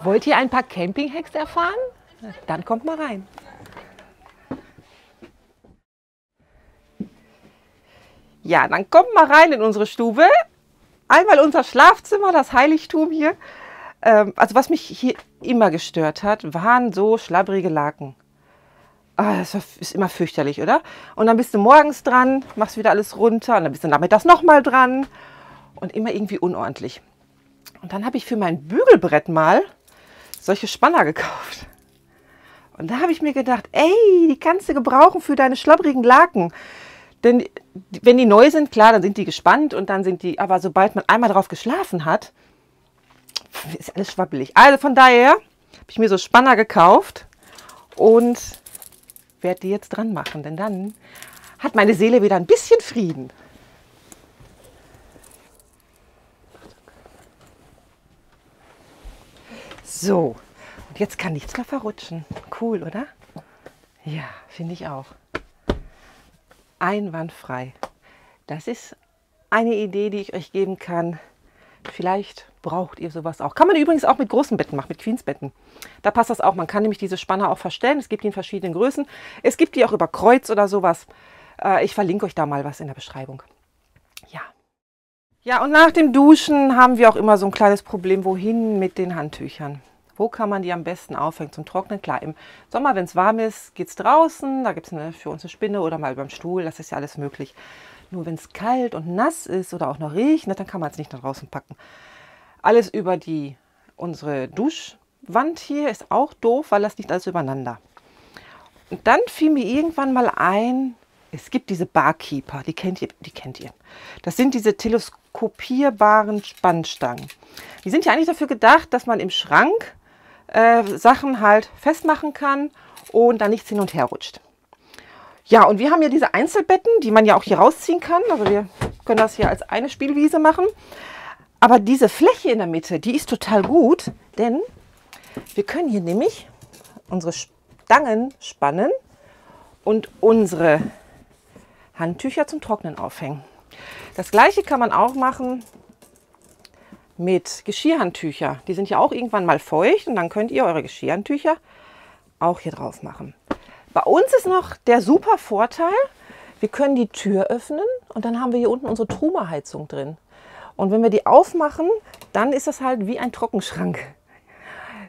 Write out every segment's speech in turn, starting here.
Wollt ihr ein paar Camping-Hacks erfahren? Dann kommt mal rein. Ja, dann kommt mal rein in unsere Stube. Einmal unser Schlafzimmer, das Heiligtum hier. Also was mich hier immer gestört hat, waren so schlabbrige Laken. Das ist immer fürchterlich, oder? Und dann bist du morgens dran, machst wieder alles runter und dann bist du nachmittags nochmal dran. Und immer irgendwie unordentlich. Und dann habe ich für mein Bügelbrett mal solche Spanner gekauft. Und da habe ich mir gedacht, ey, die kannst du gebrauchen für deine schlabbrigen Laken. Denn wenn die neu sind, klar, dann sind die gespannt und dann sind die, aber sobald man einmal drauf geschlafen hat, ist alles schwabbelig. Also von daher habe ich mir so Spanner gekauft und werde die jetzt dran machen, denn dann hat meine Seele wieder ein bisschen Frieden. So, und jetzt kann nichts mehr verrutschen. Cool, oder? Ja, finde ich auch. Einwandfrei. Das ist eine Idee, die ich euch geben kann. Vielleicht braucht ihr sowas auch. Kann man übrigens auch mit großen Betten machen, mit Queensbetten. Da passt das auch. Man kann nämlich diese Spanner auch verstellen. Es gibt die in verschiedenen Größen. Es gibt die auch über Kreuz oder sowas. Ich verlinke euch da mal was in der Beschreibung. Ja. Ja, und nach dem Duschen haben wir auch immer so ein kleines Problem. Wohin mit den Handtüchern? Wo kann man die am besten aufhängen zum Trocknen? Klar, im Sommer, wenn es warm ist, geht es draußen. Da gibt es für uns eine Spinne oder mal beim Stuhl. Das ist ja alles möglich. Nur wenn es kalt und nass ist oder auch noch regnet, dann kann man es nicht nach draußen packen. Alles über unsere Duschwand hier ist auch doof, weil das liegt alles übereinander. Und dann fiel mir irgendwann mal ein, es gibt diese Barkeeper, die kennt ihr. Das sind diese teleskopierbaren Spannstangen. Die sind ja eigentlich dafür gedacht, dass man im Schrank Sachen halt festmachen kann und da nichts hin und her rutscht. Ja, und wir haben ja diese Einzelbetten, die man ja auch hier rausziehen kann. Also wir können das hier als eine Spielwiese machen. Aber diese Fläche in der Mitte, die ist total gut, denn wir können hier nämlich unsere Stangen spannen und unsere Handtücher zum Trocknen aufhängen. Das gleiche kann man auch machen mit Geschirrhandtüchern. Die sind ja auch irgendwann mal feucht und dann könnt ihr eure Geschirrhandtücher auch hier drauf machen. Bei uns ist noch der super Vorteil, wir können die Tür öffnen und dann haben wir hier unten unsere Truma-Heizung drin. Und wenn wir die aufmachen, dann ist das halt wie ein Trockenschrank.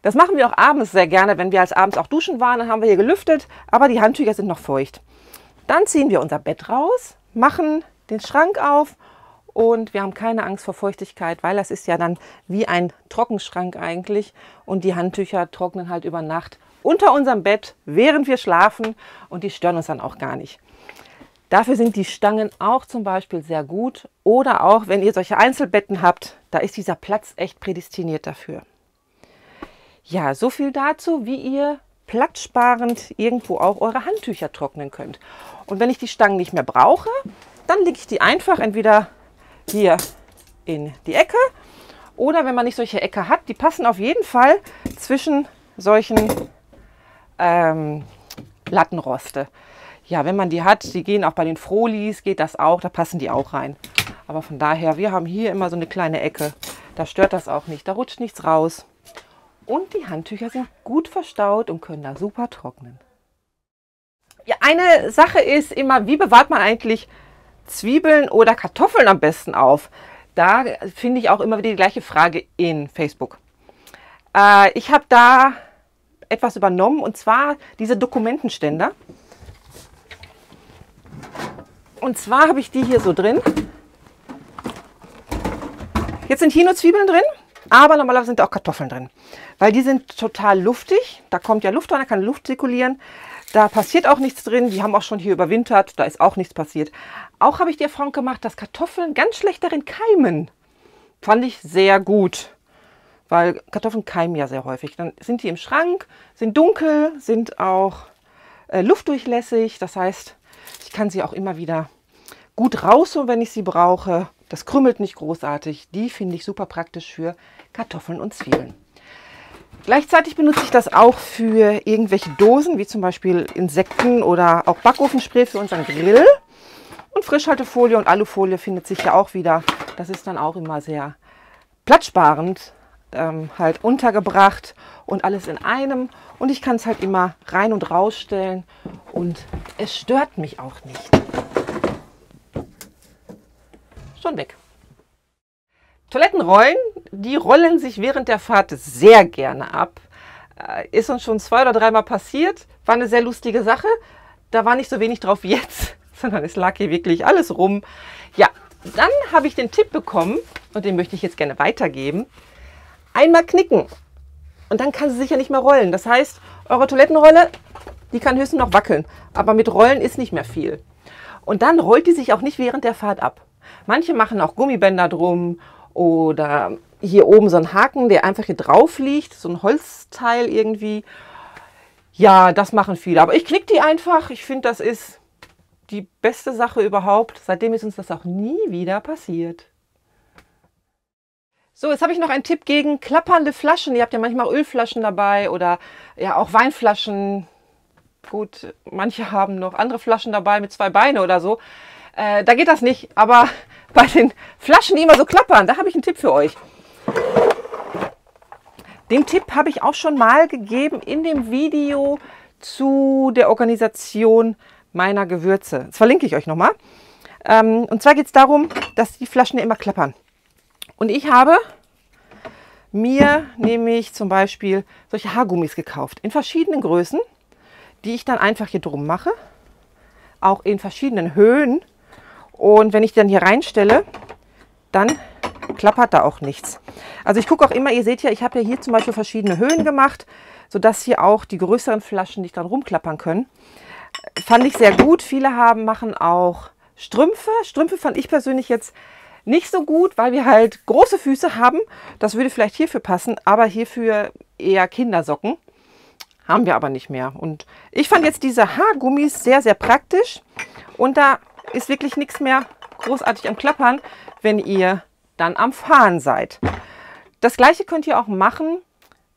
Das machen wir auch abends sehr gerne, wenn wir als abends auch duschen waren, dann haben wir hier gelüftet, aber die Handtücher sind noch feucht. Dann ziehen wir unser Bett raus, machen den Schrank auf und wir haben keine Angst vor Feuchtigkeit, weil das ist ja dann wie ein Trockenschrank eigentlich und die Handtücher trocknen halt über Nacht unter unserem Bett, während wir schlafen und die stören uns dann auch gar nicht. Dafür sind die Stangen auch zum Beispiel sehr gut oder auch, wenn ihr solche Einzelbetten habt, da ist dieser Platz echt prädestiniert dafür. Ja, so viel dazu, wie ihr platzsparend irgendwo auch eure Handtücher trocknen könnt. Und wenn ich die Stangen nicht mehr brauche, dann lege ich die einfach entweder hier in die Ecke oder wenn man nicht solche Ecke hat, die passen auf jeden Fall zwischen solchen Lattenroste. Ja, wenn man die hat, die gehen auch bei den Frohlis, geht das auch, da passen die auch rein. Aber von daher, wir haben hier immer so eine kleine Ecke, da stört das auch nicht, da rutscht nichts raus. Und die Handtücher sind gut verstaut und können da super trocknen. Ja, eine Sache ist immer, wie bewahrt man eigentlich Zwiebeln oder Kartoffeln am besten auf? Da finde ich auch immer wieder die gleiche Frage in Facebook. Ich habe da etwas übernommen und zwar diese Dokumentenständer. Und zwar habe ich die hier so drin. Jetzt sind hier nur Zwiebeln drin, aber normalerweise sind auch Kartoffeln drin. Weil die sind total luftig. Da kommt ja Luft rein, da kann Luft zirkulieren. Da passiert auch nichts drin. Die haben auch schon hier überwintert. Da ist auch nichts passiert. Auch habe ich die Erfahrung gemacht, dass Kartoffeln ganz schlecht darin keimen. Fand ich sehr gut. Weil Kartoffeln keimen ja sehr häufig. Dann sind die im Schrank, sind dunkel, sind auch luftdurchlässig. Das heißt, ich kann sie auch immer wieder gut rausholen, wenn ich sie brauche. Das krümmelt nicht großartig. Die finde ich super praktisch für Kartoffeln und Zwiebeln. Gleichzeitig benutze ich das auch für irgendwelche Dosen, wie zum Beispiel Insekten oder auch Backofenspray für unseren Grill. Und Frischhaltefolie und Alufolie findet sich ja auch wieder. Das ist dann auch immer sehr platzsparend halt untergebracht und alles in einem. Und ich kann es halt immer rein und raus stellen und es stört mich auch nicht. Schon weg. Toilettenrollen, die rollen sich während der Fahrt sehr gerne ab. Ist uns schon 2 oder 3 Mal passiert. War eine sehr lustige Sache. Da war nicht so wenig drauf wie jetzt, sondern es lag hier wirklich alles rum. Ja, dann habe ich den Tipp bekommen und den möchte ich jetzt gerne weitergeben. Einmal knicken und dann kann sie sich ja nicht mehr rollen. Das heißt, eure Toilettenrolle, die kann höchstens noch wackeln, aber mit Rollen ist nicht mehr viel. Und dann rollt die sich auch nicht während der Fahrt ab. Manche machen auch Gummibänder drum oder hier oben so ein Haken, der einfach hier drauf liegt, so ein Holzteil irgendwie. Ja, das machen viele, aber ich knick die einfach. Ich finde, das ist die beste Sache überhaupt. Seitdem ist uns das auch nie wieder passiert. So, jetzt habe ich noch einen Tipp gegen klappernde Flaschen. Ihr habt ja manchmal Ölflaschen dabei oder ja auch Weinflaschen. Gut, manche haben noch andere Flaschen dabei mit 2 Beinen oder so. Da geht das nicht, aber bei den Flaschen, die immer so klappern, da habe ich einen Tipp für euch. Den Tipp habe ich auch schon mal gegeben in dem Video zu der Organisation meiner Gewürze. Das verlinke ich euch nochmal. Und zwar geht es darum, dass die Flaschen ja immer klappern. Und ich habe mir nämlich zum Beispiel solche Haargummis gekauft in verschiedenen Größen, die ich dann einfach hier drum mache, auch in verschiedenen Höhen. Und wenn ich die dann hier reinstelle, dann klappert da auch nichts. Also ich gucke auch immer, ihr seht ja, ich habe ja hier zum Beispiel verschiedene Höhen gemacht, sodass hier auch die größeren Flaschen nicht dann rumklappern können. Fand ich sehr gut. Viele machen auch Strümpfe. Strümpfe fand ich persönlich jetzt nicht so gut, weil wir halt große Füße haben. Das würde vielleicht hierfür passen, aber hierfür eher Kindersocken. Haben wir aber nicht mehr. Und ich fand jetzt diese Haargummis sehr, sehr praktisch. Und da ist wirklich nichts mehr großartig am Klappern, wenn ihr dann am Fahren seid. Das gleiche könnt ihr auch machen,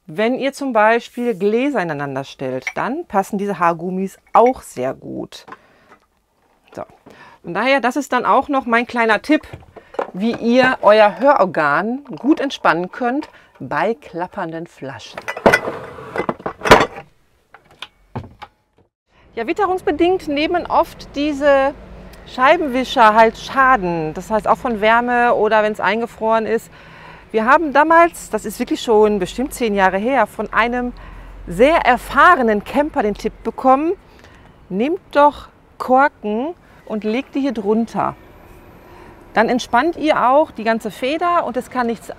wenn ihr zum Beispiel Gläser ineinander stellt. Dann passen diese Haargummis auch sehr gut. So. Von daher, das ist dann auch noch mein kleiner Tipp, wie ihr euer Hörorgan gut entspannen könnt bei klappernden Flaschen. Ja, witterungsbedingt nehmen oft diese Scheibenwischer halt Schaden. Das heißt auch von Wärme oder wenn es eingefroren ist. Wir haben damals, das ist wirklich schon bestimmt 10 Jahre her, von einem sehr erfahrenen Camper den Tipp bekommen, nehmt doch Korken und legt die hier drunter. Dann entspannt ihr auch die ganze Feder und es kann nichts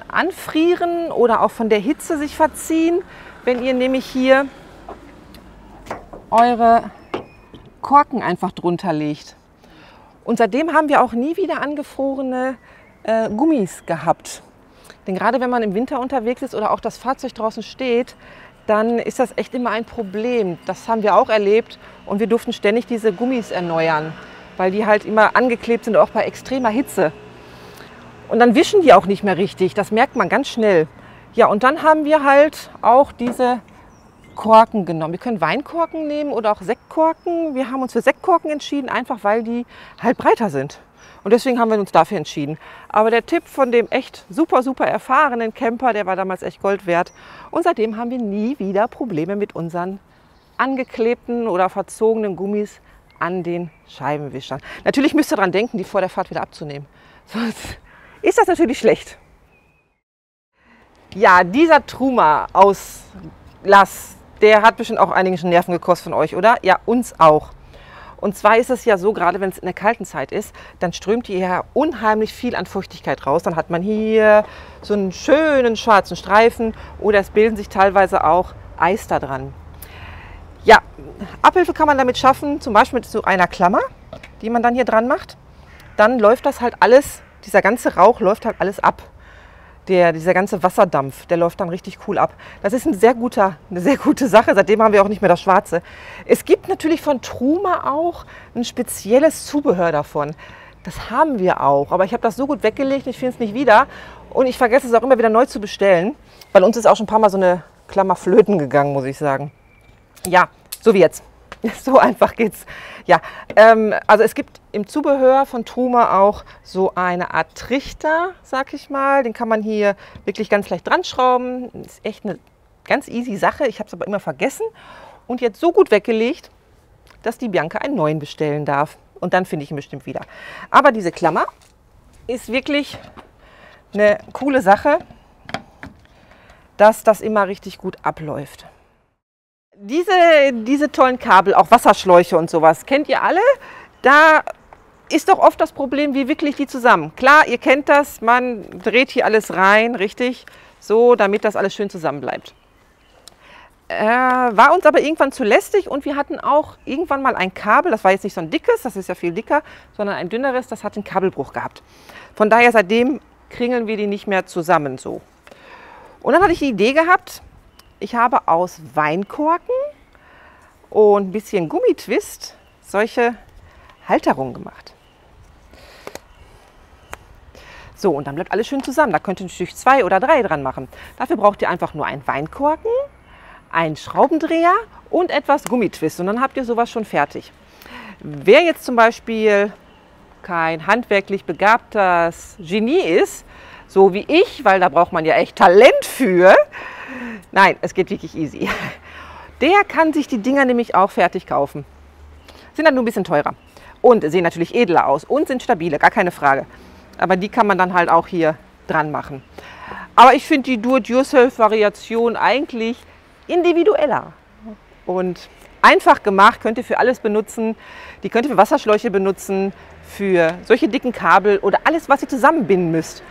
anfrieren oder auch von der Hitze sich verziehen, wenn ihr nämlich hier eure Korken einfach drunter legt. Und seitdem haben wir auch nie wieder angefrorene Gummis gehabt. Denn gerade wenn man im Winter unterwegs ist oder auch das Fahrzeug draußen steht, dann ist das echt immer ein Problem. Das haben wir auch erlebt und wir durften ständig diese Gummis erneuern, weil die halt immer angeklebt sind, auch bei extremer Hitze. Und dann wischen die auch nicht mehr richtig, das merkt man ganz schnell. Ja, und dann haben wir halt auch diese Korken genommen. Wir können Weinkorken nehmen oder auch Sektkorken. Wir haben uns für Sektkorken entschieden, einfach weil die halt breiter sind. Und deswegen haben wir uns dafür entschieden. Aber der Tipp von dem echt super, super erfahrenen Camper, der war damals echt Gold wert. Und seitdem haben wir nie wieder Probleme mit unseren angeklebten oder verzogenen Gummis an den Scheibenwischern. Natürlich müsst ihr daran denken, die vor der Fahrt wieder abzunehmen. Sonst ist das natürlich schlecht. Ja, dieser Truma aus Glas, der hat bestimmt auch einigen schon Nerven gekostet von euch, oder? Ja, uns auch. Und zwar ist es ja so, gerade wenn es in der kalten Zeit ist, dann strömt hier unheimlich viel an Feuchtigkeit raus. Dann hat man hier so einen schönen schwarzen Streifen oder es bilden sich teilweise auch Eis da dran. Ja, Abhilfe kann man damit schaffen, zum Beispiel mit so einer Klammer, die man dann hier dran macht. Dann läuft das halt alles, dieser ganze Rauch läuft halt alles ab. Dieser ganze Wasserdampf, der läuft dann richtig cool ab. Das ist eine sehr gute Sache. Seitdem haben wir auch nicht mehr das Schwarze. Es gibt natürlich von Truma auch ein spezielles Zubehör davon. Das haben wir auch. Aber ich habe das so gut weggelegt, ich finde es nicht wieder. Und ich vergesse es auch immer wieder neu zu bestellen. Bei uns ist auch schon ein paar Mal so eine Klammer flöten gegangen, muss ich sagen. Ja, so wie jetzt. So einfach geht's. Ja, also es gibt im Zubehör von Truma auch so eine Art Trichter, sag ich mal. Den kann man hier wirklich ganz leicht dran schrauben. Ist echt eine ganz easy Sache. Ich habe es aber immer vergessen und jetzt so gut weggelegt, dass die Bianca einen neuen bestellen darf. Und dann finde ich ihn bestimmt wieder. Aber diese Klammer ist wirklich eine coole Sache, dass das immer richtig gut abläuft. Diese tollen Kabel, auch Wasserschläuche und sowas, kennt ihr alle? Da ist doch oft das Problem, wie wickle ich die zusammen? Klar, ihr kennt das, man dreht hier alles rein, richtig, so, damit das alles schön zusammen bleibt. War uns aber irgendwann zu lästig und wir hatten auch irgendwann mal ein Kabel, das war jetzt nicht so ein dickes, das ist ja viel dicker, sondern ein dünneres, das hat einen Kabelbruch gehabt. Von daher seitdem kringeln wir die nicht mehr zusammen so. Und dann hatte ich die Idee gehabt, ich habe aus Weinkorken und ein bisschen Gummitwist solche Halterungen gemacht. So, und dann bleibt alles schön zusammen. Da könnt ihr natürlich 2 oder 3 dran machen. Dafür braucht ihr einfach nur einen Weinkorken, einen Schraubendreher und etwas Gummitwist. Und dann habt ihr sowas schon fertig. Wer jetzt zum Beispiel kein handwerklich begabtes Genie ist, so wie ich, weil da braucht man ja echt Talent für. Nein, es geht wirklich easy. Der kann sich die Dinger nämlich auch fertig kaufen. Sind dann nur ein bisschen teurer und sehen natürlich edler aus und sind stabile, gar keine Frage. Aber die kann man dann halt auch hier dran machen. Aber ich finde die Do-it-yourself-Variation eigentlich individueller und einfach gemacht, könnt ihr für alles benutzen. Die könnt ihr für Wasserschläuche benutzen, für solche dicken Kabel oder alles, was ihr zusammenbinden müsst.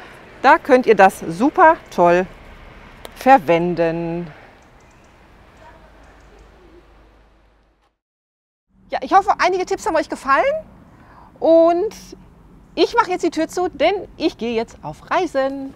Da könnt ihr das super toll verwenden. Ja, ich hoffe, einige Tipps haben euch gefallen und ich mache jetzt die Tür zu, denn ich gehe jetzt auf Reisen.